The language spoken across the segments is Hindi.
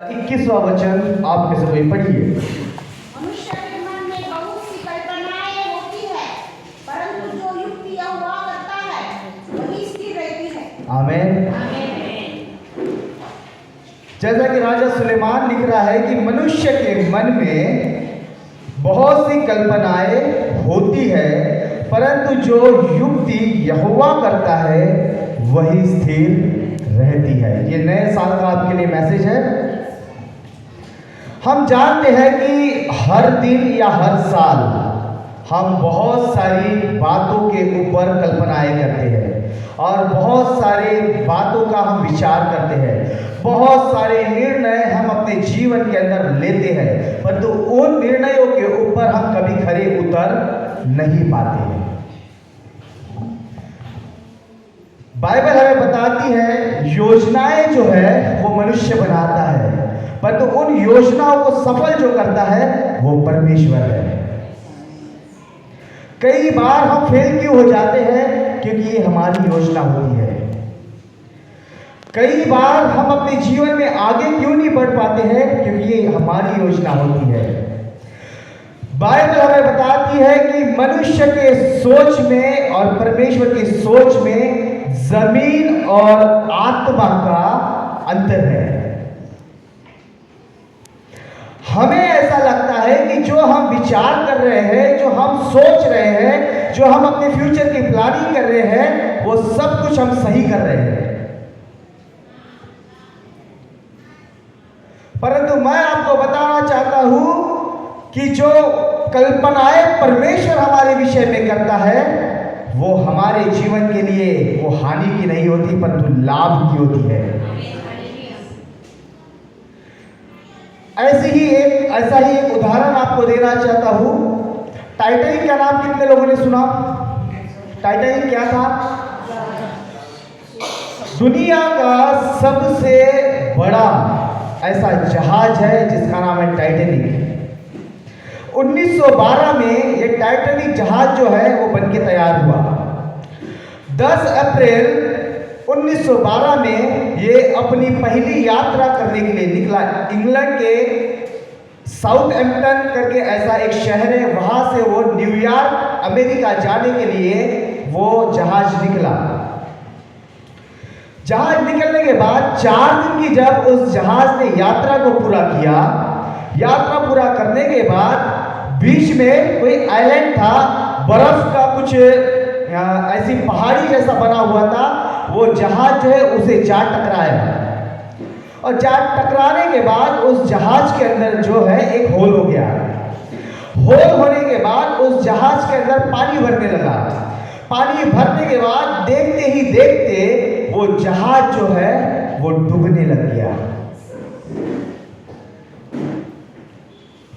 21वां वचन आप में से कोई पढ़िए। मनुष्य के मन में बहुत सी कल्पनाएं होती है, परंतु जो युक्ति यहोवा करता है वही स्थिर रहती है। आमीन। जैसा कि राजा सुलेमान लिख रहा है कि मनुष्य के मन में बहुत सी कल्पनाएं होती है, परंतु जो युक्ति यहोवा करता है वही स्थिर रहती है। ये नए साल का आपके लिए मैसेज है। हम जानते हैं कि हर दिन या हर साल हम बहुत सारी बातों के ऊपर कल्पनाएं करते हैं और बहुत सारी बातों का हम विचार करते हैं। बहुत सारे निर्णय हम अपने जीवन के अंदर लेते हैं, परंतु उन निर्णयों के ऊपर हम कभी खरे उतर नहीं पाते हैं। बाइबल हमें बताती है योजनाएं जो है वो मनुष्य बनाता है, परंतु उन योजनाओं को सफल जो करता है वो परमेश्वर है। कई बार हम फेल क्यों हो जाते हैं? क्योंकि ये हमारी योजना होती है। कई बार हम अपने जीवन में आगे क्यों नहीं बढ़ पाते हैं? क्योंकि ये हमारी योजना होती है। बाइबल हमें बताती है कि मनुष्य के सोच में और परमेश्वर की सोच में जमीन और आत्मा का अंतर है। हमें ऐसा लगता है कि जो हम विचार कर रहे हैं, जो हम सोच रहे हैं, जो हम अपने फ्यूचर की प्लानिंग कर रहे हैं, वो सब कुछ हम सही कर रहे हैं। परंतु मैं आपको बताना चाहता हूं कि जो कल्पनाएं परमेश्वर हमारे विषय में करता है वो हमारे जीवन के लिए वो हानि की नहीं होती, परंतु लाभ की होती है। ऐसा ही एक उदाहरण आपको देना चाहता हूं। टाइटैनिक का नाम कितने लोगों ने सुना? टाइटैनिक क्या था? दुनिया का सबसे बड़ा ऐसा जहाज है जिसका नाम है टाइटैनिक। 1912 में ये टाइटैनिक जहाज जो है वो बनके तैयार हुआ। 10 अप्रैल 1912 में ये अपनी पहली यात्रा करने के लिए निकला। इंग्लैंड के साउथहैम्पटन करके ऐसा एक शहर है, वहां से वो न्यूयॉर्क अमेरिका जाने के लिए वो जहाज निकला। जहाज निकलने के बाद 4 दिन की जब उस जहाज ने यात्रा को पूरा किया, यात्रा पूरा करने के बाद बीच में कोई आइलैंड था, बर्फ का कुछ ऐसी पहाड़ी जैसा बना हुआ था। वो जहाज जो है उसे जा टकराया और जा टकराने के बाद उस जहाज के अंदर जो है एक होल हो गया। होल होने के बाद उस जहाज के अंदर पानी भरने लगा। पानी भरने के बाद देखते ही देखते वो जहाज जो है वो डूबने लग गया।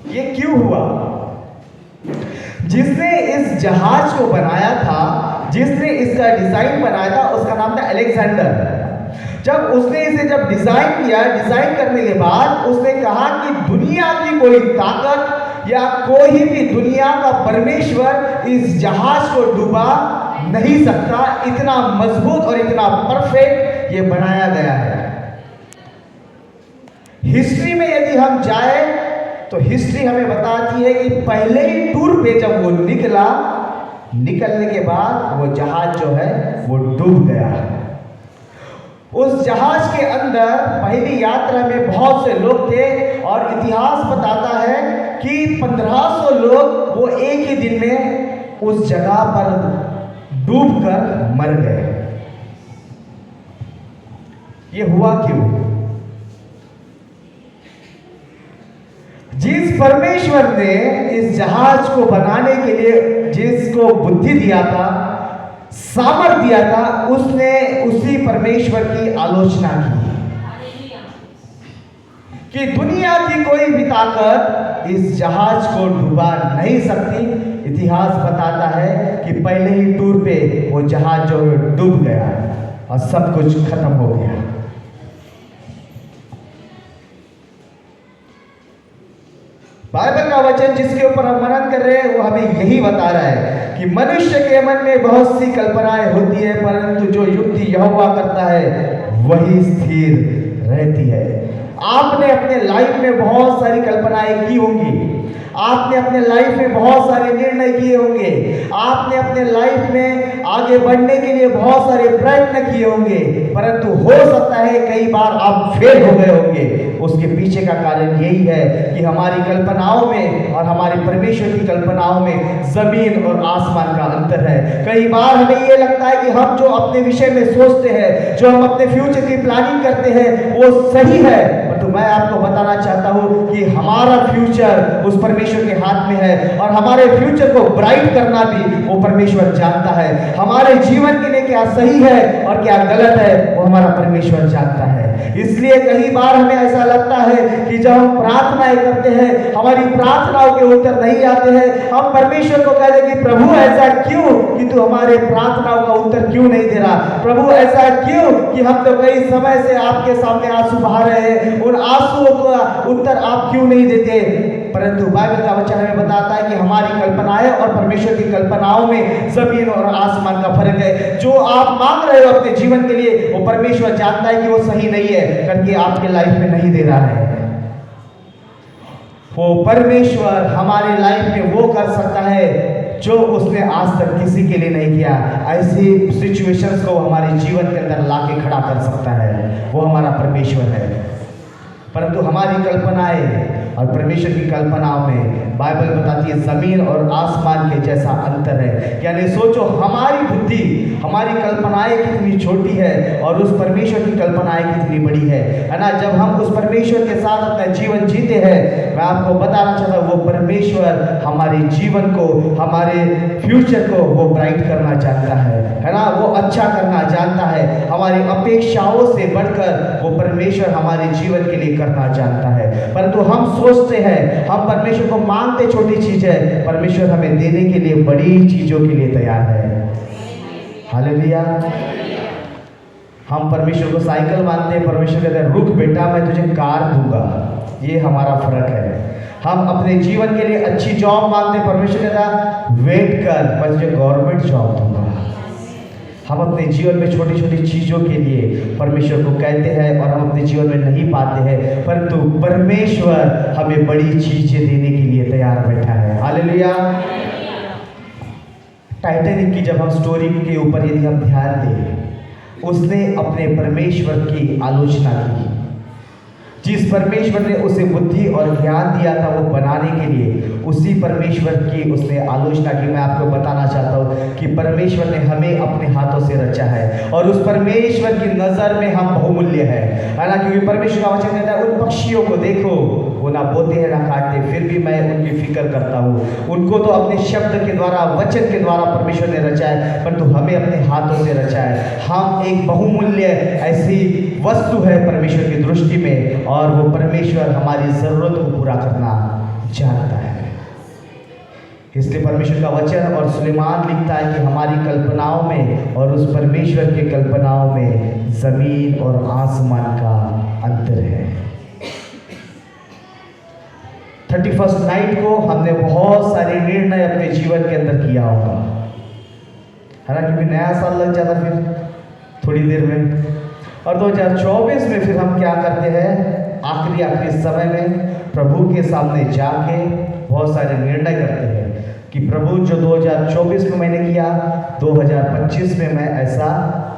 ये क्यों हुआ? जिसने इस जहाज को बनाया था, जिसने इसका डिजाइन बनाया था, उसका नाम था अलेक्जेंडर। जब उसने इसे डिजाइन किया, डिजाइन करने के बाद उसने कहा कि दुनिया की कोई ताकत या कोई भी दुनिया का परमेश्वर इस जहाज को डुबा नहीं सकता। इतना मजबूत और इतना परफेक्ट ये बनाया गया है। हिस्ट्री में यदि हम जाए तो हिस्ट्री हमें बताती है कि पहले ही टूर पे जब वो निकला, निकलने के बाद वो जहाज जो है वो डूब गया। उस जहाज के अंदर पहली यात्रा में बहुत से लोग थे और इतिहास बताता है कि 1500 लोग वो एक ही दिन में उस जगह पर डूबकर मर गए। ये हुआ क्यों? जिस परमेश्वर ने इस जहाज को बनाने के लिए जिसको बुद्धि दिया था, सामर्थ दिया था, उसने उसी परमेश्वर की आलोचना की कि दुनिया की कोई भी ताकत इस जहाज को डुबा नहीं सकती। इतिहास बताता है कि पहले ही टूर पे वो जहाज जो डूब गया और सब कुछ खत्म हो गया। बाइबल का वचन जिसके ऊपर हम मनन कर रहे हैं वो हमें यही बता रहा है कि मनुष्य के मन में बहुत सी कल्पनाएं होती है, परंतु जो युक्ति यहोवा करता है वही स्थिर रहती है। आपने अपने लाइफ में बहुत सारी कल्पनाएं की होंगी, आपने अपने लाइफ में बहुत सारे निर्णय किए होंगे, आपने अपने लाइफ में आगे बढ़ने के लिए बहुत सारे प्रयत्न किए होंगे, परंतु हो सकता है कई बार आप फेल हो गए होंगे। उसके पीछे का कारण यही है कि हमारी कल्पनाओं में और हमारे परमेश्वर की कल्पनाओं में जमीन और आसमान का अंतर है। कई बार हमें ये लगता है कि हम जो अपने विषय में सोचते हैं, जो हम अपने फ्यूचर की प्लानिंग करते हैं, वो सही है, तो मैं आपको बताना चाहता हूं कि हमारा फ्यूचर उस परमेश्वर के हाथ में है और हमारे फ्यूचर को ब्राइट करना भी वो परमेश्वर जानता है। हमारे जीवन के लिए क्या सही है और क्या गलत है वो हमारा परमेश्वर जानता है। इसलिए कई बार हमें ऐसा लगता है कि जब हम प्रार्थनाएं करते हैं, हमारी प्रार्थनाओं के उत्तर नहीं आते हैं, हम परमेश्वर को कहते हैं कि प्रभु ऐसा क्यों कि तू हमारे प्रार्थनाओं का उत्तर क्यों नहीं दे रहा, प्रभु ऐसा क्यों कि हम तो कई समय से आपके सामने आंसू बहा रहे हैं, उन आंसुओं का उत्तर आप क्यों नहीं देते। परंतु बाइबल का वचन हमें बताता है कि हमारी कल्पनाएं और परमेश्वर की कल्पनाओं में जमीन और आसमान का फर्क है। जो आप मांग रहे हो अपने जीवन के लिए, वो परमेश्वर जानता है कि वो सही नहीं है करके आपके लाइफ में नहीं दे रहा है। वो परमेश्वर हमारे लाइफ में वो कर सकता है जो उसने आज तक किसी के लिए नहीं किया। ऐसी सिचुएशंस को हमारे जीवन के अंदर लाके खड़ा कर सकता है, वो हमारा परमेश्वर है। परंतु हमारी कल्पनाएं और परमेश्वर की कल्पनाओं में बाइबल बताती है जमीन और आसमान के जैसा अंतर है। यानी सोचो, हमारी बुद्धि, हमारी कल्पनाएं कितनी छोटी है और उस परमेश्वर की कल्पनाएं कितनी बड़ी है ना। जब हम उस परमेश्वर के साथ अपना जीवन जीते हैं, मैं आपको बताना चाहता हूँ, वो परमेश्वर हमारे जीवन को, हमारे फ्यूचर को वो ब्राइट करना चाहता है ना, वो अच्छा करना जानता है। हमारी अपेक्षाओं से बढ़कर वो परमेश्वर हमारे जीवन के लिए करना जानता है। परंतु हम सोचते हैं, हम परमेश्वर को मांगते छोटी चीज है, परमेश्वर हमें देने के लिए बड़ी चीजों के लिए तैयार है। हालेलुया। हम परमेश्वर को साइकिल मांगते हैं, परमेश्वर कहते हैं रुक बेटा मैं तुझे कार दूंगा। ये हमारा फर्क है। हम अपने जीवन के लिए अच्छी जॉब मांगते हैं, परमेश्वर कहता वेट कर मैं तुझे गवर्नमेंट जॉब दूंगा। हम अपने जीवन में छोटी छोटी चीज़ों के लिए परमेश्वर को कहते हैं और हम अपने जीवन में नहीं पाते हैं, परंतु परमेश्वर हमें बड़ी चीजें देने के लिए तैयार बैठा है। हालेलुया। टाइटैनिक की जब हम स्टोरी के ऊपर यदि हम ध्यान दें, उसने अपने परमेश्वर की आलोचना की। जिस परमेश्वर ने उसे बुद्धि और ज्ञान दिया था वो बनाने के लिए, उसी परमेश्वर की उसने आलोचना की। मैं आपको बताना चाहता हूँ कि परमेश्वर ने हमें अपने हाथों से रचा है और उस परमेश्वर की नज़र में हम बहुमूल्य है ना। क्योंकि परमेश्वर का वचन कहता है उन पक्षियों को देखो, वो ना बोते हैं ना काटते, फिर भी मैं उनकी फिक्र करता हूँ। उनको तो अपने शब्द के द्वारा, वचन के द्वारा परमेश्वर ने रचा है, परंतु हमें अपने हाथों से रचा है। हम एक बहुमूल्य ऐसी वस्तु है परमेश्वर की दृष्टि में, और वो परमेश्वर हमारी जरूरत को पूरा करना जानता है। इसलिए परमेश्वर का वचन और सुलेमान लिखता है कि हमारी कल्पनाओं में और उस परमेश्वर के कल्पनाओं में जमीन और आसमान का अंतर है। 31st नाइट को हमने बहुत सारे निर्णय अपने जीवन के अंदर किया होगा, है ना, क्योंकि नया साल लग जाता फिर थोड़ी देर में, और 2024 में फिर हम क्या करते हैं, आखिरी समय में प्रभु के सामने जाके बहुत सारे निर्णय करते हैं कि प्रभु जो 2024 में मैंने किया, 2025 में मैं ऐसा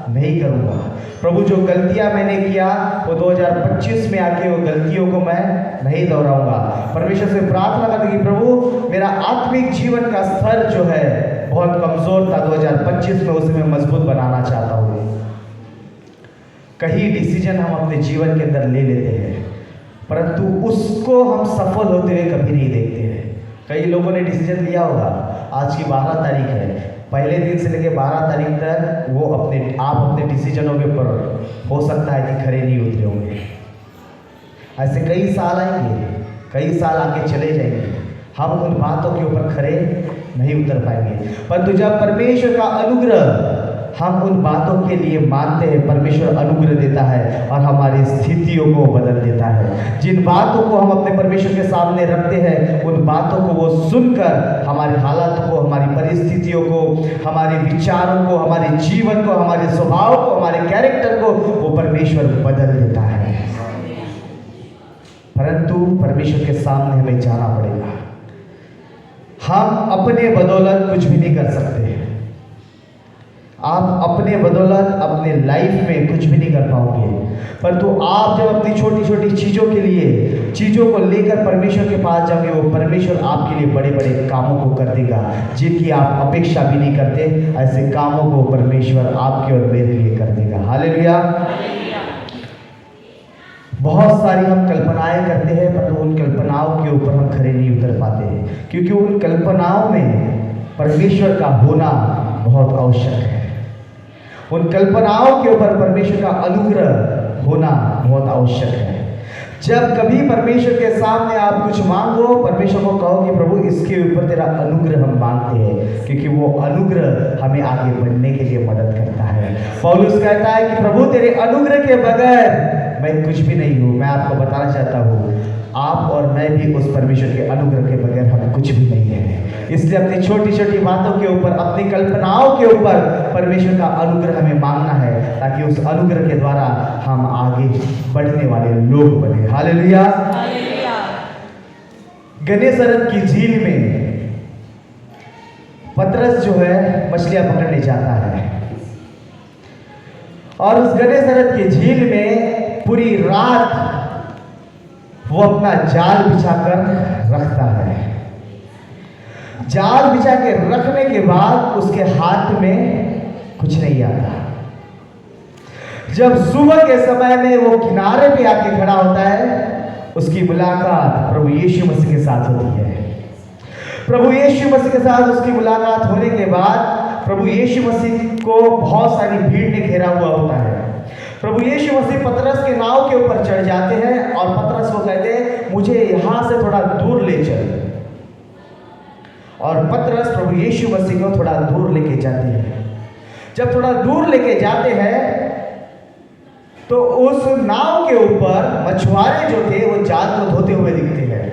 नहीं करूँगा। प्रभु जो गलतियां मैंने किया वो 2025 में आके वो गलतियों को मैं नहीं दोहराऊंगा। परमेश्वर से प्रार्थना करते कि प्रभु मेरा आत्मिक जीवन का स्तर जो है बहुत कमजोर था, 2025 में उसे मैं मजबूत बनाना चाहता हूँ। कई डिसीजन हम अपने जीवन के अंदर ले लेते हैं, परंतु उसको हम सफल होते हुए कभी नहीं देखते हैं। कई लोगों ने डिसीजन लिया होगा, आज की 12 तारीख है, पहले दिन से लेकर 12 तारीख तक वो आप अपने डिसीजनों के ऊपर हो सकता है कि खरे नहीं उतरे होंगे। ऐसे कई साल आएंगे, कई साल आके चले जाएंगे, हम उन बातों के ऊपर खरे नहीं उतर पाएंगे। परंतु जब परमेश्वर का अनुग्रह हम उन बातों के लिए मानते हैं, परमेश्वर अनुग्रह देता है और हमारी स्थितियों को बदल देता है। जिन बातों को हम अपने परमेश्वर के सामने रखते हैं, उन बातों को वो सुनकर हमारे हालातों को, हमारी परिस्थितियों को, हमारे विचारों को, हमारे जीवन को, हमारे स्वभाव को, हमारे कैरेक्टर को वो परमेश्वर बदल देता है। परंतु परमेश्वर के सामने हमें जाना पड़ेगा। हम अपने बदौलत कुछ भी नहीं कर सकते। आप अपने बदौलत अपने लाइफ में कुछ भी नहीं कर पाओगे, परंतु आप जब अपनी छोटी छोटी चीज़ों को लेकर परमेश्वर के पास जाओगे, वो परमेश्वर आपके लिए बड़े बड़े कामों को कर देगा जिनकी आप अपेक्षा भी नहीं करते। ऐसे कामों को परमेश्वर आपके और मेरे लिए कर देगा। हालेलुया। बहुत सारी हम कल्पनाएं करते हैं, पर उन कल्पनाओं के ऊपर हम खड़े नहीं उतर पाते हैं, क्योंकि उन कल्पनाओं में परमेश्वर का होना बहुत आवश्यक है। उन कल्पनाओं के ऊपर परमेश्वर का अनुग्रह होना बहुत आवश्यक है। जब कभी परमेश्वर के सामने आप कुछ मांगो, परमेश्वर को कहो कि प्रभु इसके ऊपर तेरा अनुग्रह हम मांगते हैं, क्योंकि वो अनुग्रह हमें आगे बढ़ने के लिए मदद करता है। पौलुस कहता है कि प्रभु तेरे अनुग्रह के बगैर मैं कुछ भी नहीं हूँ। मैं आपको बताना चाहता हूँ, आप और मैं भी उस परमेश्वर के अनुग्रह के बगैर हम कुछ भी नहीं है। इसलिए अपनी छोटी छोटी बातों के ऊपर, अपनी कल्पनाओं के ऊपर परमेश्वर का अनुग्रह हमें मांगना है, ताकि उस अनुग्रह के द्वारा हम आगे बढ़ने वाले लोग बने। हालेलुया। गन्नेसरत की झील में पतरस जो है मछलियां पकड़ने जाता है, और उस गन्नेसरत की झील में पूरी रात वो अपना जाल बिछाकर रखता है। जाल बिछा के रखने के बाद उसके हाथ में कुछ नहीं आता। जब सुबह के समय में वो किनारे पे आके खड़ा होता है, उसकी मुलाकात प्रभु यीशु मसीह के साथ होती है। प्रभु यीशु मसीह के साथ उसकी मुलाकात होने के बाद प्रभु यीशु मसीह को बहुत सारी भीड़ ने घेरा हुआ होता है। प्रभु यीशु मसीह पतरस के नाव के ऊपर चढ़ जाते हैं और पतरस को कहते हैं, मुझे यहां से थोड़ा दूर ले चल। और पतरस प्रभु यीशु मसीह को थोड़ा दूर लेके जाते हैं। जब थोड़ा दूर लेके जाते हैं तो उस नाव के ऊपर मछुआरे जो थे वो जाल को धोते हुए दिखते हैं।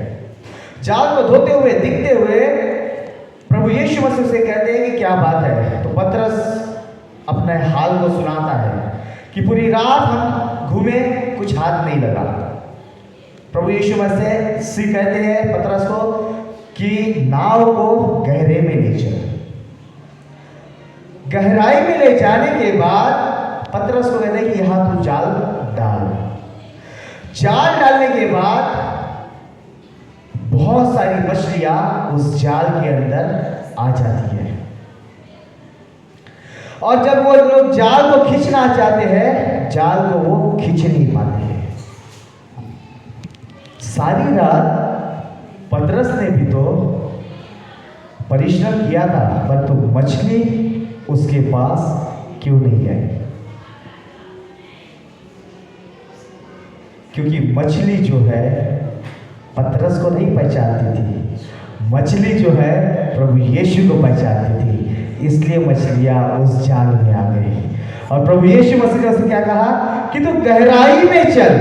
जाल को धोते हुए दिखते हुए प्रभु यीशु मसीह से कहते हैं कि क्या बात है। तो पतरस अपने हाल को सुनाता है कि पूरी रात हम घूमे, कुछ हाथ नहीं लगा। प्रभु यीशु मसीह कहते हैं पतरस को कि नाव को गहरे में ले चल। गहराई में ले जाने के बाद पतरस को कहते हैं कि यहां तू जाल डाल। जाल डालने के बाद बहुत सारी मछलियां उस जाल के अंदर आ जाती है, और जब वो लोग जाल को खींचना चाहते हैं, जाल को वो खींच नहीं पाते हैं। सारी रात पतरस ने भी तो परिश्रम किया था, परंतु मछली उसके पास क्यों नहीं आई? क्योंकि मछली जो है पतरस को नहीं पहचानती थी, मछली जो है प्रभु यीशु को पहचानती थी। इसलिए मछलियां उस जाल में आ गई, और प्रभु यीशु मसीह ने उससे क्या कहा कि तू गहराई में चल।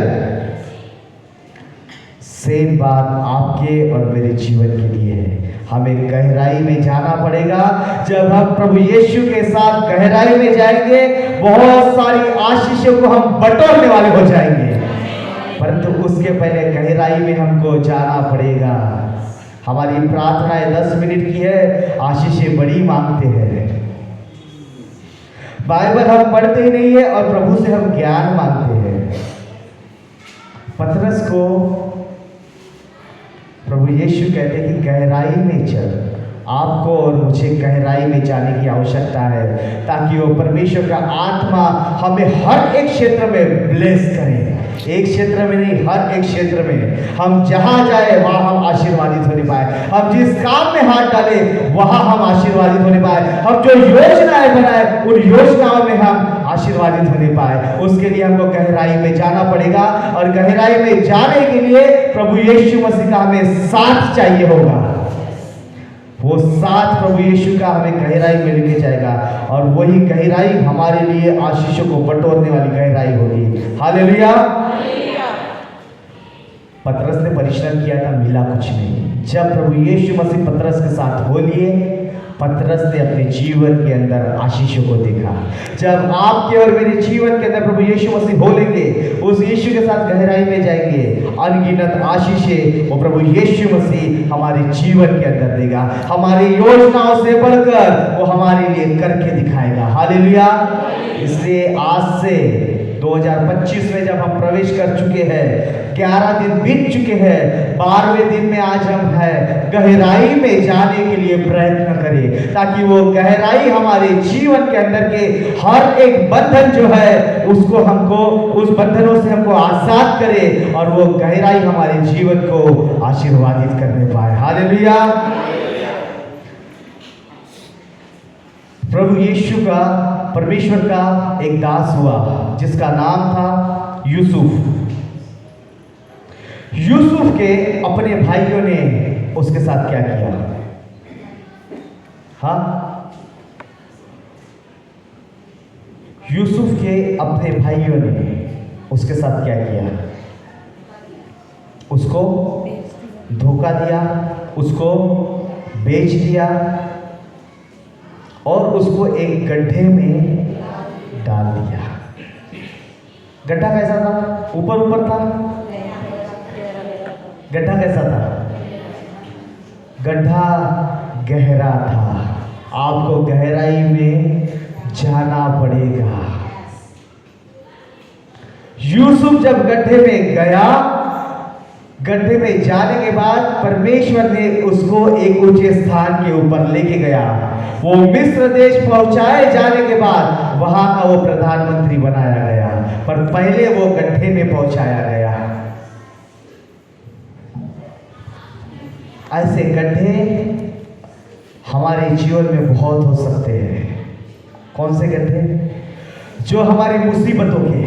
सेम बात आपके और मेरे जीवन के लिए है। हमें गहराई में जाना पड़ेगा। जब हम प्रभु यीशु के साथ गहराई में जाएंगे, बहुत सारी आशीषों को हम बटोरने वाले हो जाएंगे, परंतु उसके पहले गहराई में हमको जाना पड़ेगा। हमारी प्रार्थनाएं 10 मिनट की है, आशीषें बड़ी मांगते हैं। बाइबल हम पढ़ते ही नहीं है और प्रभु से हम ज्ञान मांगते हैं। पतरस को प्रभु यीशु कहते हैं कि गहराई में चल। आपको और मुझे गहराई में जाने की आवश्यकता है, ताकि वो परमेश्वर का आत्मा हमें हर एक क्षेत्र में ब्लेस करे। एक क्षेत्र में नहीं, हर एक क्षेत्र में हम जहां जाए वहां हम आशीर्वादित होने पाए। हम जिस काम में हाथ डाले वहां हम आशीर्वादित होने पाए। हम जो योजनाएं बनाए उन योजनाओं में हम आशीर्वादित होने पाए। उसके लिए हमको गहराई में जाना पड़ेगा, और गहराई में जाने के लिए प्रभु यीशु मसीह का हमें साथ चाहिए होगा। वो साथ प्रभु यीशु का हमें गहराई में लेके जाएगा, और वही गहराई हमारे लिए आशीषों को बटोरने वाली गहराई होगी। हालेलुया। पतरस ने परिश्रम किया था, मिला कुछ नहीं। जब प्रभु यीशु मसीह पतरस के साथ हो लिए, पतरस ने अपने जीवन के अंदर आशीषों को देखा। जब आपके और मेरे जीवन के अंदर प्रभु यीशु मसीह बोलेंगे, उस यीशु के साथ गहराई में जाएंगे, अनगिनत आशीषें वो प्रभु यीशु मसीह हमारे जीवन के अंदर देगा। हमारी योजनाओं से बढ़कर वो हमारे लिए करके दिखाएगा। हालेलुया। इसलिए आज से 2025 में जब हम प्रवेश कर चुके हैं, 11 दिन बीत चुके हैं, 12वें दिन में आज हम हैं, गहराई में जाने के लिए प्रयत्न करें, ताकि वो गहराई हमारे जीवन के अंदर के हर एक बंधन जो है उसको हमको, उस बंधनों से हमको आजाद करे और वो गहराई हमारे जीवन को आशीर्वादित करने पाए। हालेलुया। प्रभु यीशु का, परमेश्वर का एक दास हुआ जिसका नाम था यूसुफ। यूसुफ के अपने भाइयों ने उसके साथ क्या किया? हाँ, यूसुफ के अपने भाइयों ने उसके साथ क्या किया? उसको धोखा दिया, उसको बेच दिया और उसको एक गड्ढे में डाल दिया। गड्ढा कैसा था? ऊपर ऊपर था? गड्ढा कैसा था? गड्ढा गहरा था। आपको गहराई में जाना पड़ेगा। यूसुफ जब गड्ढे में गया, गड्ढे में जाने के बाद परमेश्वर ने उसको एक ऊंचे स्थान के ऊपर लेके गया। वो मिस्र देश पहुंचाए जाने के बाद वहां का वो प्रधानमंत्री बनाया गया, पर पहले वो गड्ढे में पहुंचाया गया। ऐसे गड्ढे हमारे जीवन में बहुत हो सकते हैं। कौन से गड्ढे? जो हमारी मुसीबतों के,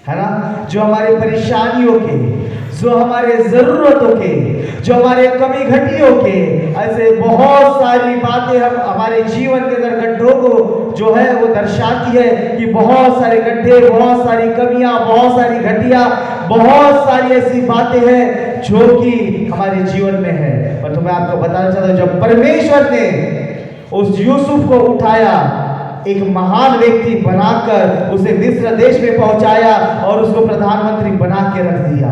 है ना, जो हमारे परेशानियों के, जो हमारे जरूरतों के, जो हमारे कमी घटियों के, ऐसे बहुत सारी बातें हम हमारे जीवन के अंदर गड्ढों को जो है वो दर्शाती है कि बहुत सारे गड्ढे, बहुत सारी कमियां, बहुत सारी घटिया, बहुत सारी ऐसी बातें हैं जो कि हमारे जीवन में है। और तो मैं आपको बताना चाहता हूं, जब परमेश्वर ने उस यूसुफ को उठाया, एक महान व्यक्ति बनाकर उसे मिस्र देश में पहुंचाया और उसको प्रधानमंत्री बना के रख दिया,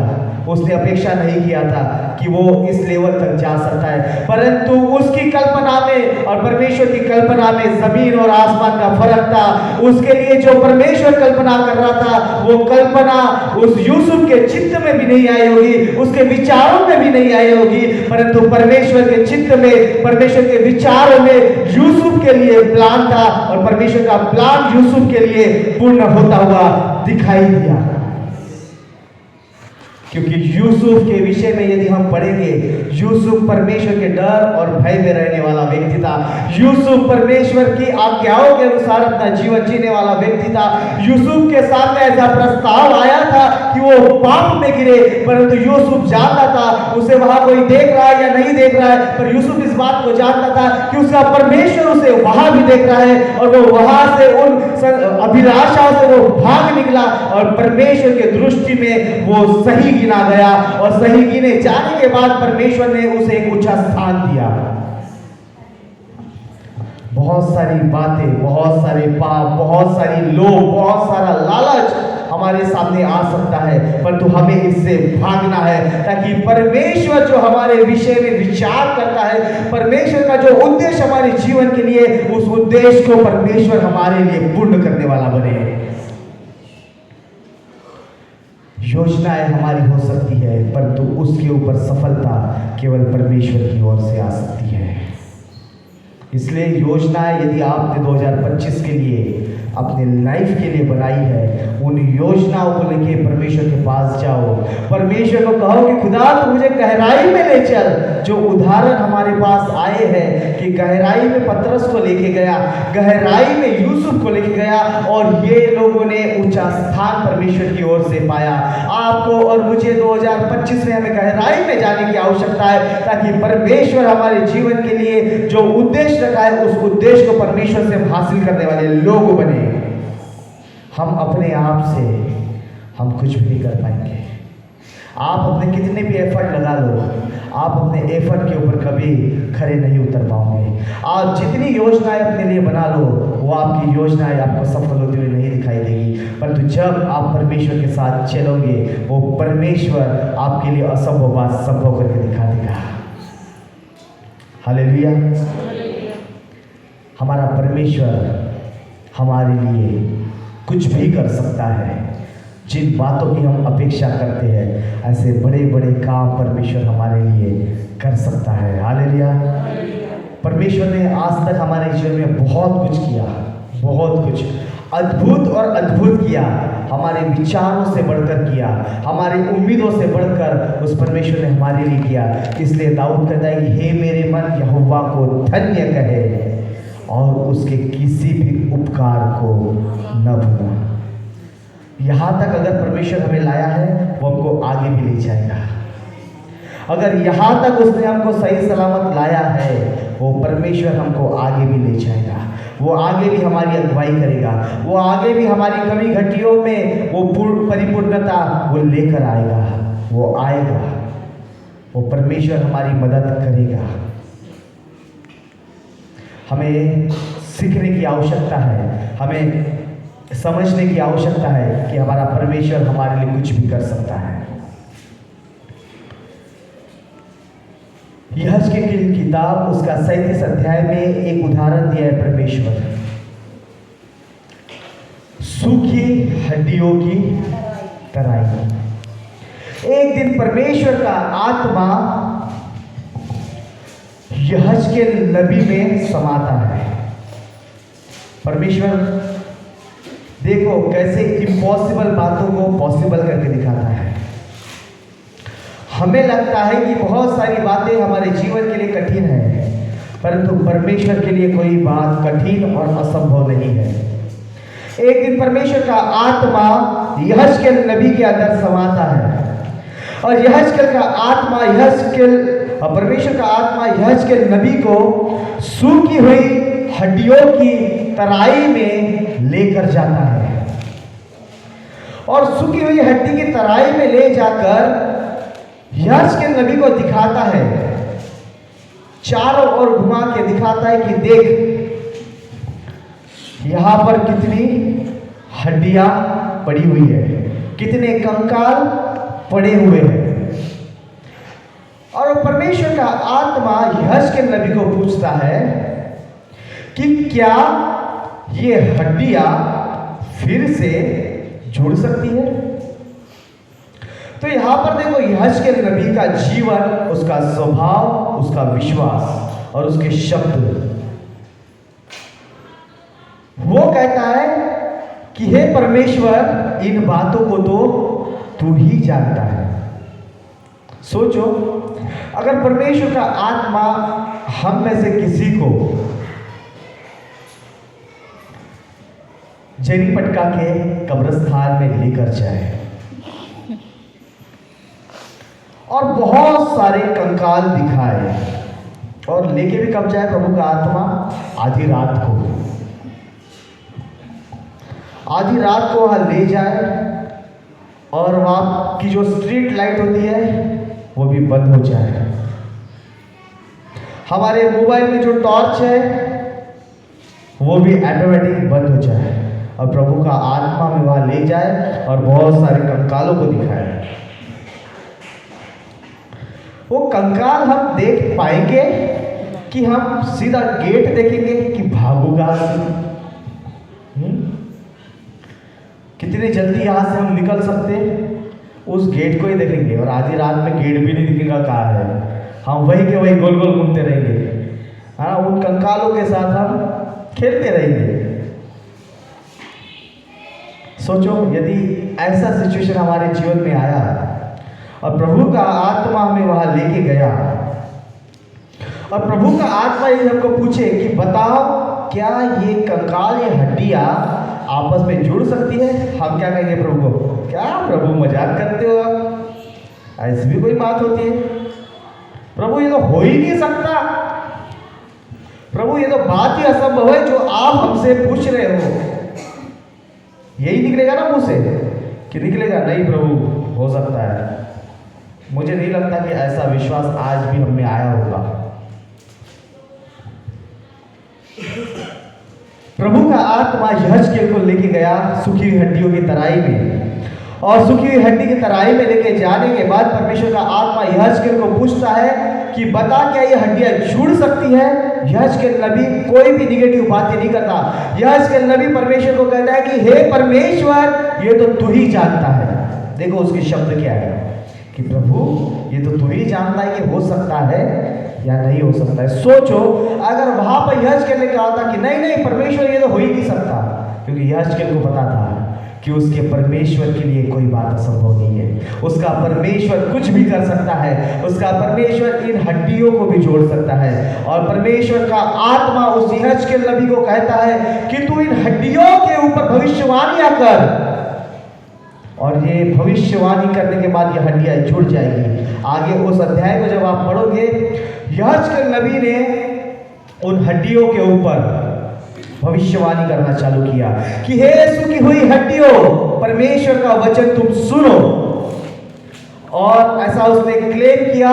उसने अपेक्षा नहीं किया था कि वो इस लेवल तक जा सकता है, परंतु उसकी कल्पना में और परमेश्वर की कल्पना में जमीन और आसमान का फर्क था। उसके लिए जो परमेश्वर कल्पना कर रहा था, वो कल्पना उस यूसुफ के चित्त में भी नहीं आई होगी, उसके विचारों में भी नहीं आई होगी, परंतु परमेश्वर के चित्त में, परमेश्वर के विचारों में यूसुफ के लिए प्लान था और परमेश्वर का प्लान यूसुफ के लिए पूर्ण होता हुआ दिखाई दिया। क्योंकि यूसुफ के विषय में यदि हम पढ़ेंगे, यूसुफ परमेश्वर के डर और भय में रहने वाला व्यक्ति था। यूसुफ परमेश्वर की आज्ञाओं के अनुसार अपना जीवन जीने वाला व्यक्ति था। यूसुफ के सामने ऐसा प्रस्ताव आया था कि वो पाप में गिरे, परंतु यूसुफ जानता था, उसे वहां कोई देख रहा है या नहीं देख रहा है, पर यूसुफ इस बात को जानता था कि उसका परमेश्वर उसे वहां भी देख रहा है और वो वहां से उन अभिलाषाओं से वो भाग निकला और परमेश्वर के दृष्टि में वो सही गिना गया और सही गिने जाने के बाद परमेश्वर ने उसे एक ऊंचा स्थान दिया। बहुत सारी बातें, बहुत सारे पाप, बहुत सारी लोभ, बहुत सारा लालच हमारे सामने आ सकता है, परंतु हमें इससे भागना है ताकि परमेश्वर जो हमारे विषय में विचार करता है, परमेश्वर का जो उद्देश्य हमारे जीवन के लिए, उस उद्देश्य को परमेश्वर हमारे लिए पूर्ण करने वाला बने। योजनाएं हमारी हो सकती है, परंतु उसके ऊपर सफलता केवल परमेश्वर की ओर से आ सकती है। इसलिए योजनाएं यदि आपने 2025 के लिए, अपने लाइफ के लिए बनाई है, उन योजनाओं को लेके परमेश्वर के पास जाओ। परमेश्वर को कहो कि खुदा तू मुझे गहराई में ले चल। जो उदाहरण हमारे पास आए हैं कि गहराई में पतरस को लेके गया, गहराई में यूसुफ को लेके गया और ये लोगों ने ऊंचा स्थान परमेश्वर की ओर से पाया। आपको और मुझे 2025 में हमें गहराई में जाने की आवश्यकता है ताकि परमेश्वर हमारे जीवन के लिए जो उद्देश्य रखा है, उस उद्देश्य को परमेश्वर से हासिल करने वाले लोग बने। हम अपने आप से हम कुछ भी नहीं कर पाएंगे। आप अपने कितने भी एफर्ट लगा लो, आप अपने एफर्ट के ऊपर कभी खड़े नहीं उतर पाओगे। आप जितनी योजनाएं अपने लिए बना लो, वो आपकी योजनाएं आपको सफल होती हुई नहीं दिखाई देगी। परंतु जब आप परमेश्वर के साथ चलोगे, वो परमेश्वर आपके लिए असंभव बात संभव करके दिखा देगा। हालेलुया। हमारा परमेश्वर हमारे लिए कुछ भी कर सकता है। जिन बातों की हम अपेक्षा करते हैं, ऐसे बड़े बड़े काम परमेश्वर हमारे लिए कर सकता है। हालेलुया। परमेश्वर ने आज तक हमारे जीवन में बहुत कुछ किया, बहुत कुछ अद्भुत और अद्भुत किया। हमारे विचारों से बढ़कर किया, हमारी उम्मीदों से बढ़कर उस परमेश्वर ने हमारे लिए किया। इसलिए दाऊद कहता है कि हे मेरे मन यहोवा को धन्य कहे और उसके किसी भी उपकार को न भूलना। यहाँ तक अगर परमेश्वर हमें लाया है, वो हमको आगे भी ले जाएगा। अगर यहाँ तक उसने हमको सही सलामत लाया है, वो परमेश्वर हमको आगे भी ले जाएगा। वो आगे भी हमारी अगुवाई करेगा, वो आगे भी हमारी कमी घटियों में वो परिपूर्णता वो लेकर आएगा। वो आएगा, वो परमेश्वर हमारी मदद करेगा। हमें सीखने की आवश्यकता है, हमें समझने की आवश्यकता है कि हमारा परमेश्वर हमारे लिए कुछ भी कर सकता है। यहेजकेल की किताब उसका 37 अध्याय में एक उदाहरण दिया है परमेश्वर, सूखी हड्डियों की तराई। एक दिन परमेश्वर का आत्मा यहेजकेल नबी में समाता है। परमेश्वर देखो कैसे इम्पॉसिबल बातों को पॉसिबल करके दिखाता है। हमें लगता है कि बहुत सारी बातें हमारे जीवन के लिए कठिन है, परंतु परमेश्वर के लिए कोई बात कठिन और असंभव नहीं है। एक दिन परमेश्वर का आत्मा यहेजकेल नबी के अंदर समाता है और यहेजकेल का आत्मा परमेश्वर का आत्मा यहेजकेल नबी को सूखी हुई हड्डियों की तराई में लेकर जाता है और सूखी हुई हड्डी की तराई में ले जाकर यहेजकेल नबी को दिखाता है, चारों ओर घुमा के दिखाता है कि देख यहां पर कितनी हड्डियां पड़ी हुई है, कितने कंकाल पड़े हुए हैं। और परमेश्वर का आत्मा यहेजकेल नबी को पूछता है कि क्या ये हड्डियां फिर से जुड़ सकती है? तो यहां पर देखो यहेजकेल नबी का जीवन, उसका स्वभाव, उसका विश्वास और उसके शब्द, वो कहता है कि हे परमेश्वर, इन बातों को तो तू ही जानता है। सोचो, अगर परमेश्वर का आत्मा हम में से किसी को जरी पटका के कब्रिस्तान में लेकर जाए और बहुत सारे कंकाल दिखाए और लेके भी कब जाए प्रभु का आत्मा? आधी रात को वहां ले जाए और वहां की जो स्ट्रीट लाइट होती है वो भी बंद हो जाए। हमारे मोबाइल में जो टॉर्च है वो भी ऑटोमेटिक बंद हो जाए और प्रभु का आत्मा में वहां ले जाए और बहुत सारे कंकालों को दिखाए। वो कंकाल हम देख पाएंगे कि हम सीधा गेट देखेंगे कि भागूगा कितनी जल्दी यहां से हम निकल सकते हैं, उस गेट को ही देखेंगे और आधी रात में गेट भी नहीं दिखेगा कहाँ है, हम वही के वही गोल गोल घूमते रहेंगे। हाँ, उन कंकालों के साथ हम खेलते रहेंगे। सोचो यदि ऐसा सिचुएशन हमारे जीवन में आया और प्रभु का आत्मा हमें वहां लेके गया और प्रभु का आत्मा यदि हमको पूछे कि बताओ क्या ये कंकाल, ये हड्डियां आपस में जुड़ सकती है, हम क्या कहेंगे प्रभु को? क्या प्रभु मजाक करते हो आप? ऐसी भी कोई बात होती है? प्रभु ये तो हो ही नहीं सकता, प्रभु ये तो बात ही असंभव है जो आप हमसे पूछ रहे हो। यही निकलेगा ना मुंह से कि निकलेगा नहीं प्रभु हो सकता है। मुझे नहीं लगता कि ऐसा विश्वास आज भी हम में आया होगा। प्रभु का आत्मा यहजकेल को लेके गया सूखी हुई हड्डियों की तराई में, और सूखी हुई हड्डी की तराई में लेके जाने के बाद परमेश्वर का आत्मा यहजकेल को पूछता है कि बता क्या ये हड्डियां जुड़ सकती है। यहजकेल नबी कोई भी निगेटिव बातें नहीं करता। यहजकेल नबी परमेश्वर को कहता है कि हे परमेश्वर, ये तो तू ही जानता है। देखो उसके शब्द क्या है कि प्रभु ये तो तू ही जानता है कि हो सकता है या नहीं हो सकता है। सोचो अगर वहां पर यहजकेल ने कहा था कि नहीं नहीं परमेश्वर ये तो हो ही नहीं सकता, क्योंकि यहजकेल को पता था कि उसके परमेश्वर के लिए कोई बात असंभव नहीं है। उसका परमेश्वर कुछ भी कर सकता है। उसका परमेश्वर इन हड्डियों को भी जोड़ सकता है। और परमेश्वर का आत्मा उस यहजकेल नबी को कहता है कि तू इन हड्डियों के ऊपर भविष्यवाणियां कर, और ये भविष्यवाणी करने के बाद ये हड्डियां जुड़ जाएगी। आगे उस अध्याय को जब आप पढ़ोगे, यहजकेल नबी ने उन हड्डियों के ऊपर भविष्यवाणी करना चालू किया कि हे सूखी हुई हड्डियों, परमेश्वर का वचन तुम सुनो। और ऐसा उसने क्लेम किया,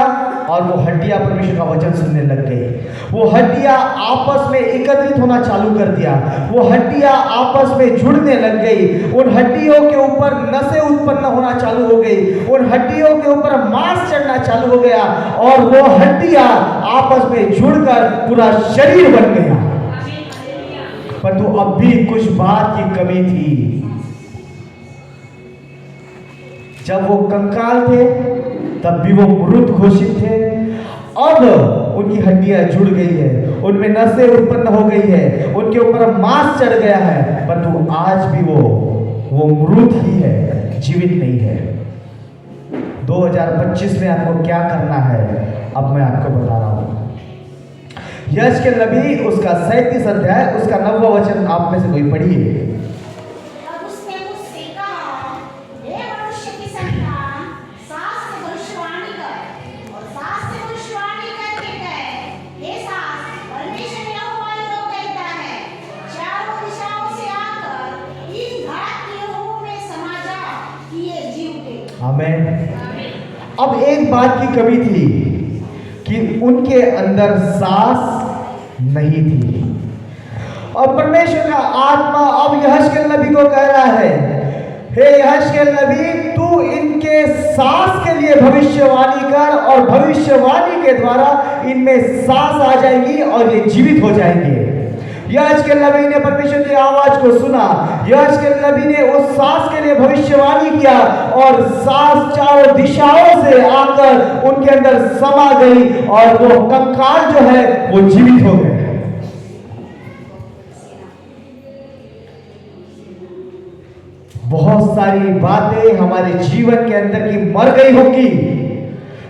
और वो हड्डियां परमेश्वर का वचन सुनने लग गई। वो हड्डियां आपस में एकत्रित होना चालू कर दिया। वो हड्डियां आपस में जुड़ने लग गई। उन हड्डियों के ऊपर नसें उत्पन्न होना चालू हो गई। उन हड्डियों के ऊपर मांस चढ़ना चालू हो गया, और वो हड्डियां आपस में जुड़कर पूरा शरीर बन गया। पर तो अब भी कुछ बात की कमी थी। जब वो कंकाल थे तब भी वो मृत घोषित थे। अब उनकी हड्डियां जुड़ गई है, उनमें नसें उत्पन्न हो गई है, उनके ऊपर मांस चढ़ गया है, पर तो आज भी वो मृत ही है, जीवित नहीं है। 2025 में आपको क्या करना है, अब मैं आपको बता रहा हूं। यहजकेल नबी उसका 37 अध्याय उसका 9वां वचन आप में से कोई पढ़िए। तब उसने मुझसे कहा, हे मनुष्य की संतान, साँस से भविष्यवाणी कर, और साँस से भविष्यवाणी करके कह, हे साँस, परमेश्वर यहोवा यूँ कहता है, चारों दिशाओं से आकर इन घात के लहू में समा जा कि ये जी उठे। आमीन। अब एक बात की कमी थी कि उनके अंदर सांस नहीं थी। और परमेश्वर का आत्मा अब यहजकेल नबी को कह रहा है, हे यहजकेल नबी, तू इनके सांस के लिए भविष्यवाणी कर, और भविष्यवाणी के द्वारा इनमें सांस आ जाएगी और ये जीवित हो जाएंगे। यहजकेल नबी ने परमेश्वर की आवाज को सुना। यहजकेल नबी ने उस सांस के लिए भविष्यवाणी किया, और सांस चारों दिशाओं से आकर उनके अंदर समा गई, और वो कंकाल जो है वो जीवित हो गए। बहुत सारी बातें हमारे जीवन के अंदर की मर गई होंगी।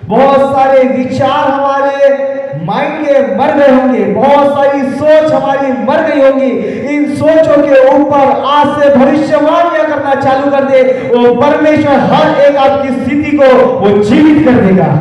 बहुत सारे विचार हमारे माइंड के मर गए होंगे। बहुत सारी सोच हमारी मर गई होंगी। इन सोचों के ऊपर आज से भविष्यवाणियां करना चालू कर दे, वो परमेश्वर हर एक आपकी स्थिति को वो जीवित कर देगा।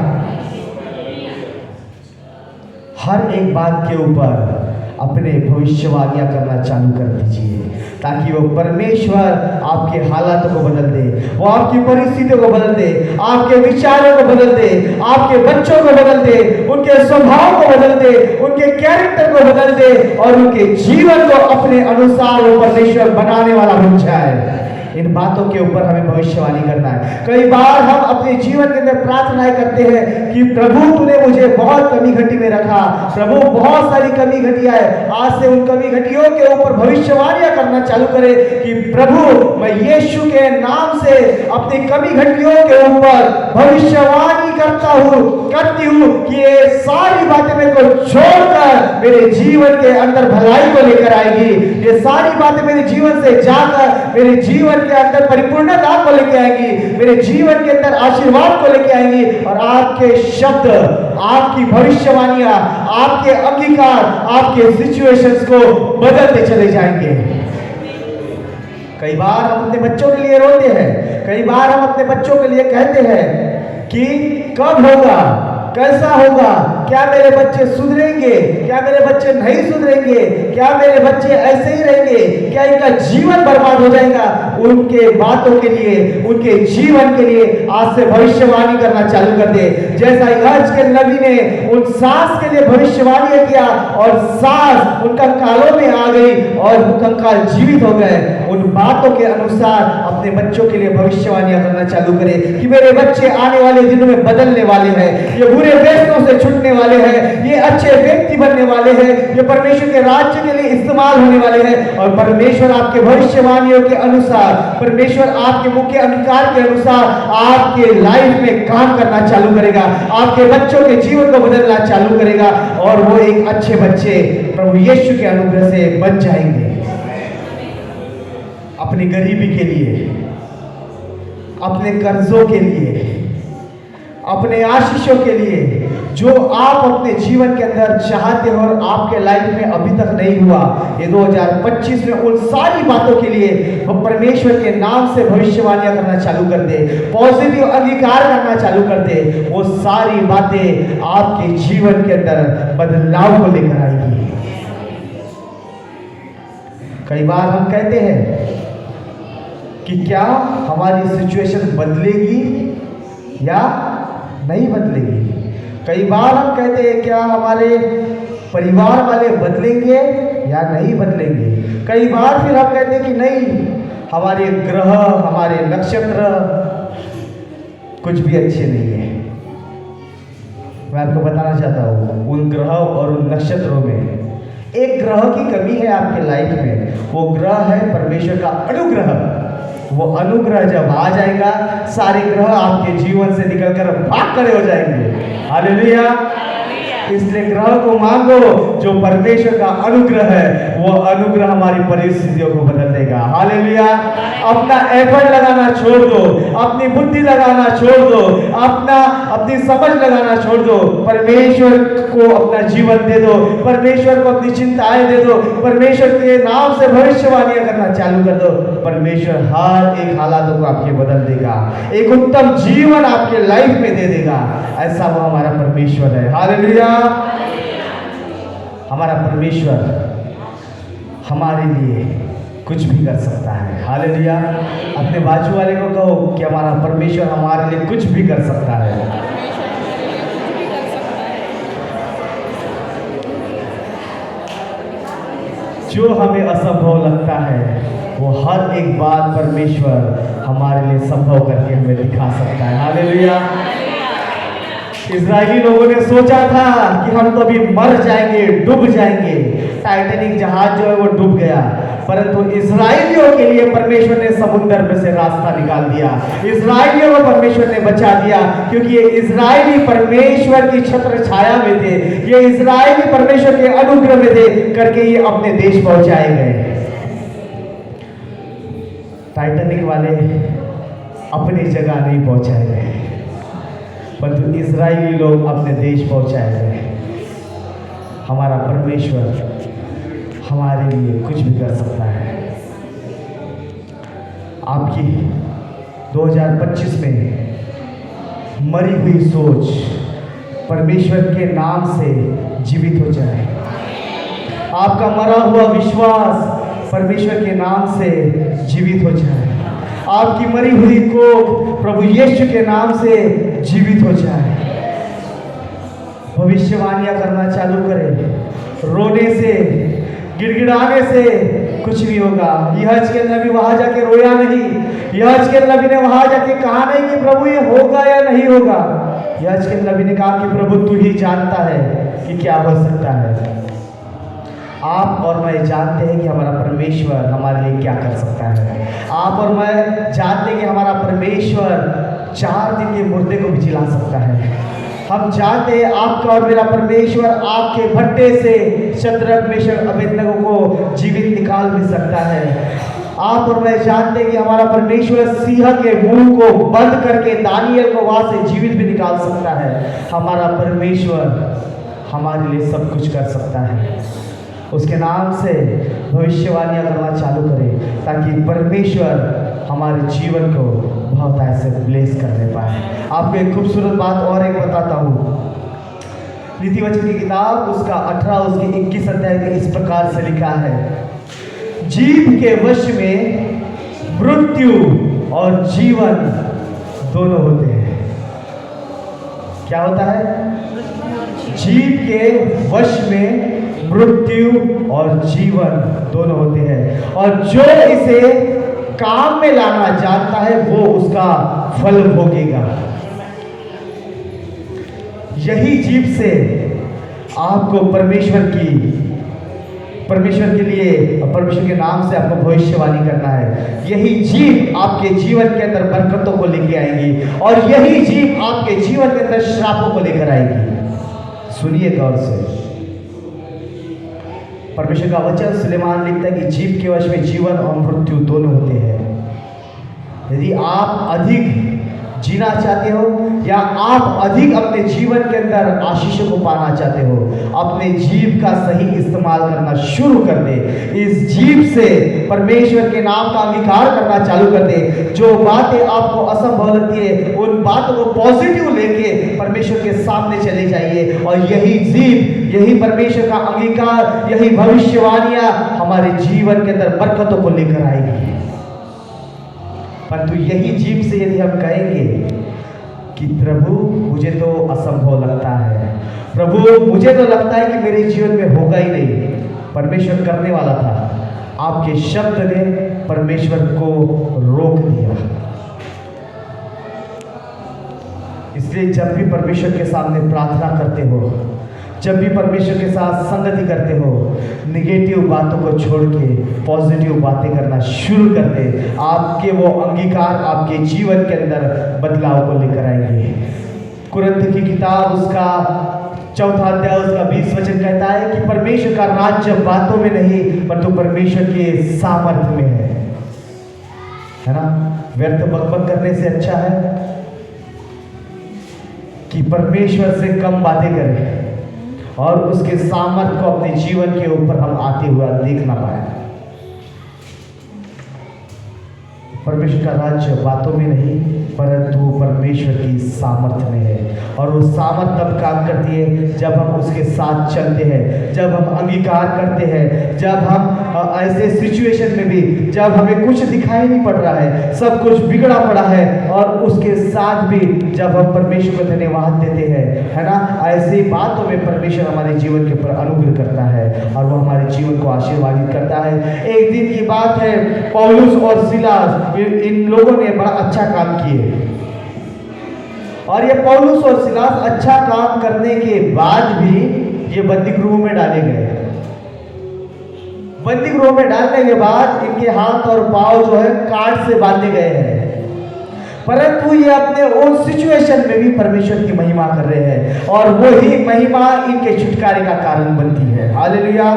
हर एक बात के ऊपर अपने भविष्यवाणियां करना चालू कर दीजिए, ताकि वो परमेश्वर आपके हालातों को बदल दे, वो आपकी परिस्थितियों को बदल दे, आपके विचारों को बदल दे, आपके बच्चों को बदल दे, उनके स्वभाव को बदल दे, उनके कैरेक्टर को बदल दे, और उनके जीवन को अपने अनुसार वो परमेश्वर बनाने वाला बन जाए। इन बातों के ऊपर हमें भविष्यवाणी करना है। कई बार हम अपने जीवन के अंदर प्रार्थनाएं करते हैं कि प्रभु तूने मुझे बहुत कमी घटी में रखा, प्रभु बहुत सारी कमी घटियां है। आज से उन कमी घटियों के ऊपर भविष्यवाणियां करना चालू करें कि प्रभु मैं यीशु के नाम से अपनी कमी घटियों के ऊपर भविष्यवाणी करती हूँ कि ये सारी बातें मेरे को छोड़कर मेरे जीवन के अंदर भलाई को लेकर आएगी। ये सारी बातें मेरे जीवन से जाकर मेरे जीवन के अंदर परिपूर्णता को लेके आएंगी, मेरे जीवन के अंदर आशीर्वाद को लेके आएंगी, और आपके शब्द, आपकी भविष्यवाणियां, आपके अंगीकार, आपके सिचुएशंस को बदलते चले जाएंगे। कई बार हम अपने बच्चों के लिए रोते हैं, कई बार हम अपने बच्चों के लिए कहते हैं कि कब होगा, कैसा होगा, क्या मेरे बच्चे सुधरेंगे, क्या मेरे बच्चे नहीं सुधरेंगे, क्या मेरे बच्चे ऐसे ही रहेंगे, क्या इनका जीवन बर्बाद हो जाएगा, उनके बातों के लिए, उनके जीवन के लिए आज से भविष्यवाणी करना चालू कर दे। जैसा यहज के नबी ने उन सास के लिए भविष्यवाणी किया और सास उन कंकालों में आ गई और वो कंकाल जीवित हो गए, उन बातों के अनुसार अपने बच्चों के लिए भविष्यवाणियां करना चालू करे कि मेरे बच्चे आने वाले दिनों में बदलने वाले हैं, ये बुरे व्यसनों से छूटने वाले हैं, ये अच्छे व्यक्ति बनने वाले हैं, ये परमेश्वर के राज्य के लिए इस्तेमाल होने वाले हैं। और परमेश्वर आपके भविष्यवाणियों के अनुसार, परमेश्वर आपके मुख्य अधिकार के अनुसार आपके लाइफ में काम करना चालू करेगा, आपके बच्चों के जीवन को बदलना चालू करेगा और वो एक अच्छे बच्चे प्रभु यीशु के अनुग्रह से बन जाएंगे। अपनी गरीबी के लिए, अपने कर्जों के लिए, अपने आशीषों के लिए, जो आप अपने जीवन के अंदर चाहते हो और आपके लाइफ में अभी तक नहीं हुआ, ये 2025 में उन सारी बातों के लिए वो परमेश्वर के नाम से भविष्यवाणियां करना चालू कर दे, पॉजिटिव अंगीकार करना चालू कर दे। वो सारी बातें आपके जीवन के अंदर बदलाव को लेकर आएगी। कई बार हम कहते हैं कि क्या हमारी सिचुएशन बदलेगी या नहीं बदलेगी। कई बार हम कहते हैं क्या हमारे परिवार वाले बदलेंगे या नहीं बदलेंगे। कई बार फिर हम कहते हैं कि नहीं, हमारे ग्रह, हमारे नक्षत्र कुछ भी अच्छे नहीं है। मैं आपको बताना चाहता हूँ, उन ग्रह और उन नक्षत्रों में एक ग्रह की कमी है आपके लाइफ में। वो ग्रह है परमेश्वर का अनुग्रह। वो अनुग्रह जब आ जाएगा, सारे ग्रह आपके जीवन से निकलकर भाग खड़े हो जाएंगे। हालेलुया। इसलिए ग्रह को मांगो, जो परमेश्वर का अनुग्रह है, वो अनुग्रह हमारी परिस्थितियों को बदल देगा। हालेलुया। अपना एफर्ट लगाना छोड़ दो, अपनी बुद्धि लगाना छोड़ दो, अपनी समझ लगाना छोड़ दो, परमेश्वर को अपना जीवन दे दो, परमेश्वर को अपनी चिंताएं दे दो, परमेश्वर के नाम से भविष्यवाणियां करना चालू कर दो। परमेश्वर हर एक हालातों को आपके बदल देगा, एक उत्तम जीवन आपके लाइफ में दे देगा। ऐसा वो हमारा परमेश्वर है। हालेलुया। हमारा परमेश्वर हमारे लिए कुछ भी कर सकता है। हालेलुया। अपने बाजू वाले को कहो कि हमारा परमेश्वर हमारे लिए कुछ भी कर सकता है। जो हमें असंभव लगता है, वो हर एक बात परमेश्वर हमारे लिए संभव करके हमें दिखा सकता है। हालेलुया। इजरायली लोगों ने सोचा था कि हम तो अभी मर जाएंगे, डूब जाएंगे। टाइटैनिक जहाज जो है वो डूब गया, परंतु इजरायलियों के लिए परमेश्वर ने समुद्र में से रास्ता निकाल दिया। इजरायलियों को परमेश्वर ने बचा दिया, क्योंकि ये इजरायली परमेश्वर की छत्र छाया में थे, ये इजरायली परमेश्वर के अनुग्रह में थे, करके ये अपने देश पहुंचाए गए। टाइटैनिक वाले अपनी जगह नहीं पहुंचाए गए, परंतु इजरायली लोग अपने देश पहुंचाए गए। हमारा परमेश्वर हमारे लिए कुछ भी कर सकता है। आपकी 2025 में मरी हुई सोच परमेश्वर के नाम से जीवित हो जाए। आपका मरा हुआ विश्वास परमेश्वर के नाम से जीवित हो जाए। आपकी मरी हुई कोख प्रभु यीशु के नाम से जीवित हो जाए। भविष्यवाणियां करना चालू करें। रोने से, गिड़गिड़ाने से कुछ नहीं होगा। यहजकेल नबी वहां जाके रोया नहीं। यहजकेल नबी ने वहां जाके कहा नहीं कि प्रभु ये होगा या नहीं होगा। यहजकेल नबी ने कहा कि प्रभु तू ही जानता है कि क्या हो सकता है। आप और मैं जानते हैं कि हमारा परमेश्वर हमारे लिए क्या कर सकता है। आप और मैं जानते हैं कि हमारा परमेश्वर 4 दिन के मुर्दे को भी जिला सकता है। हम जानते हैं आपका और मेरा परमेश्वर आग के भट्टे से शद्रक, मेशक, अबेदनगो को जीवित निकाल भी सकता है। आप और मैं जानते हैं कि हमारा परमेश्वर सिंह के मुंह को बंद करके दानियल को वहां से जीवित भी निकाल सकता है। हमारा परमेश्वर हमारे लिए सब कुछ कर सकता है। उसके नाम से भविष्यवाणियां करना चालू करें, ताकि परमेश्वर हमारे जीवन को बहुत ऐसे ब्लेस करने पाए। आपको एक खूबसूरत बात और एक बताता हूँ। नीति वचन की किताब उसका 18 उसके 21 अध्याय में इस प्रकार से लिखा है, जीभ के वश में मृत्यु और जीवन दोनों होते हैं। क्या होता है? जीभ के वश में मृत्यु और जीवन दोनों होते हैं, और जो इसे काम में लाना जानता है वो उसका फल भोगेगा। यही जीभ से आपको परमेश्वर के लिए, परमेश्वर के नाम से आपको भविष्यवाणी करना है। यही जीभ आपके जीवन के अंदर बरकतों को लेकर आएगी, और यही जीभ आपके जीवन के अंदर श्रापों को लेकर आएगी। सुनिए गौर से, परमेश्वर का वचन सुलेमान लिखता है कि जीभ के वश में जीवन और मृत्यु दोनों होते हैं। यदि आप अधिक जीना चाहते हो या आप अधिक अपने जीवन के अंदर आशीषों को पाना चाहते हो, अपने जीभ का सही इस्तेमाल करना शुरू कर दे। इस जीभ से परमेश्वर के नाम का अंगीकार करना चालू कर दे। जो बातें आपको असंभव लगती है उन बातों को पॉजिटिव लेके परमेश्वर के सामने चले जाइए, और यही जीभ, यही परमेश्वर का अंगीकार, यही भविष्यवाणियां हमारे जीवन के अंदर बरकतों को लेकर आएगी। परंतु यही जीभ से यदि हम कहेंगे कि प्रभु मुझे तो असंभव लगता है, प्रभु मुझे तो लगता है कि मेरे जीवन में होगा ही नहीं, परमेश्वर करने वाला था, आपके शब्द ने परमेश्वर को रोक दिया। इसलिए जब भी परमेश्वर के सामने प्रार्थना करते हो, जब भी परमेश्वर के साथ संगति करते हो, निगेटिव बातों को छोड़ के पॉजिटिव बातें करना शुरू कर दे। आपके वो अंगीकार आपके जीवन के अंदर बदलाव को लेकर आएंगे। कुरिन्थ की किताब उसका 4 अध्याय उसका 20 वचन कहता है कि परमेश्वर का राज्य बातों में नहीं परंतु परमेश्वर के सामर्थ्य में है ना। व्यर्थ बकबक करने से अच्छा है कि परमेश्वर से कम बातें करें और उसके सामर्थ्य को अपने जीवन के ऊपर हम आते हुए देख ना पाए। परमेश्वर का राज्य बातों में नहीं परंतु परमेश्वर की सामर्थ्य में है, और वो सामर्थ्य तब काम करती है जब हम उसके साथ चलते हैं, जब हम अंगीकार करते हैं, जब हम ऐसे सिचुएशन में भी जब हमें कुछ दिखाई नहीं पड़ रहा है, सब कुछ बिगड़ा पड़ा है, और उसके साथ भी जब हम परमेश्वर को धन्यवाद देते हैं, है ना। ऐसी बातों में परमेश्वर हमारे जीवन के ऊपर अनुग्रह करता है और वो हमारे जीवन को आशीर्वादित करता है। एक दिन की बात है, पौलुस और सिलास इन लोगों ने बड़ा अच्छा काम किए, और ये पौलुस और सिलास अच्छा काम करने के बाद भी ये बंदी गृह में डाले गए। बंदी गृह में डालने के बाद इनके हाथ और पांव जो है काट से बांधे गए हैं, परंतु ये अपने उन सिचुएशन में भी परमेश्वर की महिमा कर रहे हैं, और वही महिमा इनके छुटकारे का कारण बनती है। हालेलुया।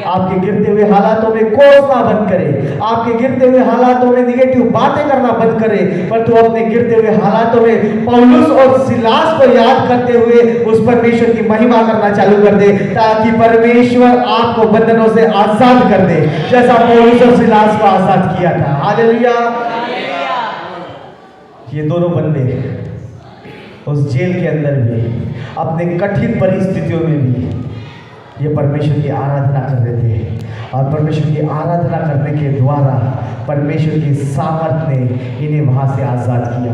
आपके गिरते हुए हालातों में कोसना बंद करे, आपके गिरते हुए हालातों में निगेटिव बातें करना बंद करे, परंतु अपने गिरते हुए हालातों में पौलुस और सिलास को याद करते हुए उस परमेश्वर की महिमा करना चालू कर दे, ताकि परमेश्वर आपको बंधनों से आजाद कर दे, जैसा पौलुस और सिलास को आजाद किया था। हालेलुया। ये दोनों बंदे उस जेल के अंदर भी अपने कठिन परिस्थितियों में भी ये परमेश्वर की आराधना कर रहे थे, और परमेश्वर की आराधना करने के द्वारा परमेश्वर की सामर्थ्य ने इन्हें वहाँ से आज़ाद किया।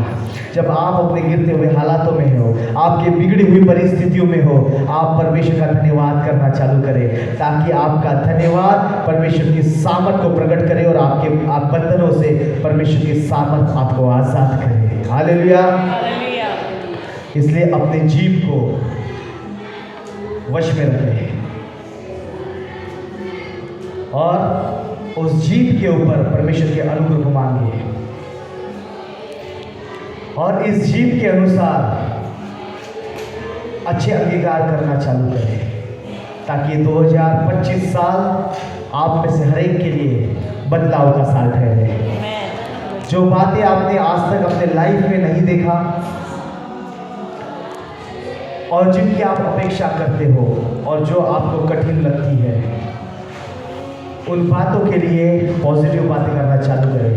जब आप अपने गिरते हुए हालातों में हो, आपके बिगड़ी हुई परिस्थितियों में हो, आप परमेश्वर का धन्यवाद करना चालू करें, ताकि आपका धन्यवाद परमेश्वर की सामर्थ्य को प्रकट करे और आप बंधनों से परमेश्वर की सामर्थ्य आपको आज़ाद करे। हालेलुया। इसलिए अपने जीभ को वश में रखें और उस जीभ के ऊपर परमेश्वर के अनुग्रह को मांगिए, और इस जीभ के अनुसार अच्छे अंगीकार करना चालू करें, ताकि 2025 साल आप में से हर एक के लिए बदलाव का साल ठहरे। जो बातें आपने आज तक अपने लाइफ में नहीं देखा और जिनकी आप अपेक्षा करते हो और जो आपको कठिन लगती है, उन बातों के लिए पॉजिटिव बातें करना चालू करें।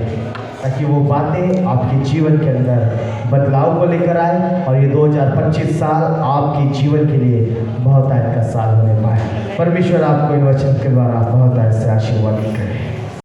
ताकि वो बातें आपके जीवन के अंदर बदलाव को लेकर आए और ये 2025 साल आपके जीवन के लिए बहुत का साल होने पाए। परमेश्वर आपको इन वचन के द्वारा बहुत से आशीर्वाद करे।